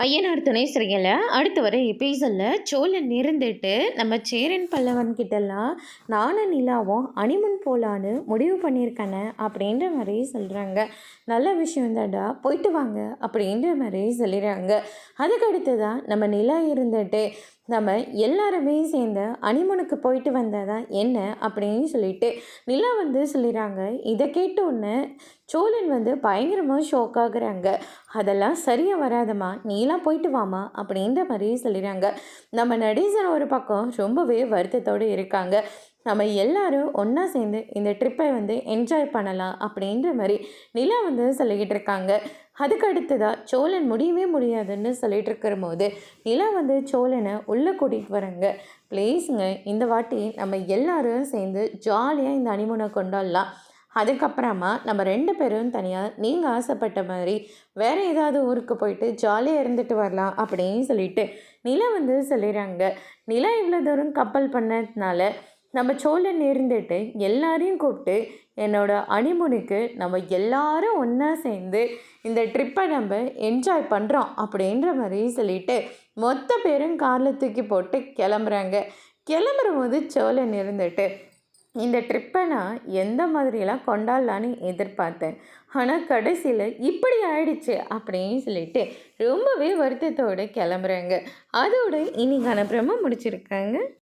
ஐயனார் துணை சிறையில் அடுத்து வர எபிசோடில் சோழன் இருந்துட்டு நம்ம சேரன் பல்லவன் கிட்டலாம் நானும் நிலாவும் அனிமன் போலான்னு முடிவு பண்ணியிருக்கேனே அப்படின்ற மாதிரி சொல்கிறாங்க. நல்ல விஷயம் தான்டா, போயிட்டு வாங்க அப்படின்ற மாதிரி சொல்லிடுறாங்க. அதுக்கடுத்து தான் நம்ம நிலா இருந்துட்டு நம்ம எல்லாருமே சேர்ந்து அனிமனுக்கு போயிட்டு வந்ததான் என்ன அப்படின்னு சொல்லிட்டு நிலா சொல்லிடுறாங்க. இதை கேட்டோன்னு சோழன் பயங்கரமாக ஷோக் ஆகுறாங்க. அதெல்லாம் சரியாக வராதம்மா, நீலாம் போயிட்டு வாமா அப்படின்ற மாதிரி சொல்லிடுறாங்க. நம்ம நடேசன் ஒரு பக்கம் ரொம்பவே வருத்தத்தோடு இருக்காங்க. நம்ம எல்லாரும் ஒன்றா சேர்ந்து இந்த ட்ரிப்பை என்ஜாய் பண்ணலாம் அப்படின்ற மாதிரி நிலா சொல்லிக்கிட்டு இருக்காங்க. அதுக்கு அடுத்ததாக சோழன் முடியவே முடியாதுன்னு சொல்லிட்டு இருக்கிற போது நிலா சோழனை உள்ளே கூட்டிகிட்டு வராங்க. ப்ளீஸுங்க, இந்த வாட்டி நம்ம எல்லாரும் சேர்ந்து ஜாலியாக இந்த அனிமுனை கொண்டாடலாம். அதுக்கப்புறமா நம்ம 2 பேரும் தனியாக நீங்கள் ஆசைப்பட்ட மாதிரி வேறு ஏதாவது ஊருக்கு போயிட்டு ஜாலியாக இருந்துட்டு வரலாம் அப்படின்னு சொல்லிட்டு நிலா சொல்லிடுறாங்க. நிலா இவ்வளோ தூரம் கப்பல் பண்ணதுனால நம்ம சோழன் இருந்துட்டு எல்லாரையும் கூப்பிட்டு என்னோட அனிமுனுக்கு நம்ம எல்லாரும் ஒன்றா சேர்ந்து இந்த ட்ரிப்பை நம்ம என்ஜாய் பண்ணுறோம் அப்படின்ற மாதிரி சொல்லிட்டு மொத்த பேரும் காரில் தூக்கி போட்டு கிளம்புறாங்க. கிளம்புற போது சோழன் இருந்துட்டு இந்த ட்ரிப்பை நான் எந்த மாதிரியெல்லாம் கொண்டாடலான்னு எதிர்பார்த்தேன், ஆனால் கடைசியில் இப்படி ஆயிடுச்சு அப்படின்னு சொல்லிட்டு ரொம்பவே வருத்தத்தோடு கிளம்புறாங்க. அதோடு இன்னைக்கான பிரம்ம முடிச்சிருக்காங்க.